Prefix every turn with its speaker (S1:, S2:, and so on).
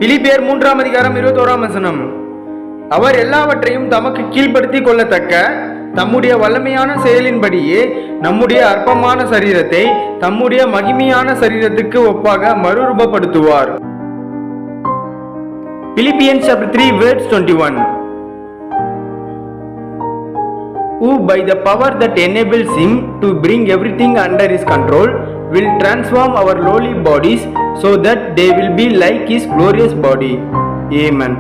S1: பிலிப்பியர் 3:21 அவர் எல்லாவற்றையும் தமக்கு கீழ்ப்படுத்திக் கொள்ளத்தக்க தம்முடைய வல்லமையான செயலின்படியே நம்முடைய அற்பமான சரீரத்தை தம்முடைய மகிமையான சரீரத்துக்கு ஒப்பாக மறுரூபப்படுத்துவார். Philippians chapter 3 verse 21. Who by the power that enables him to bring everything under his control will transform our lowly bodies so that they will be like his glorious body. Amen.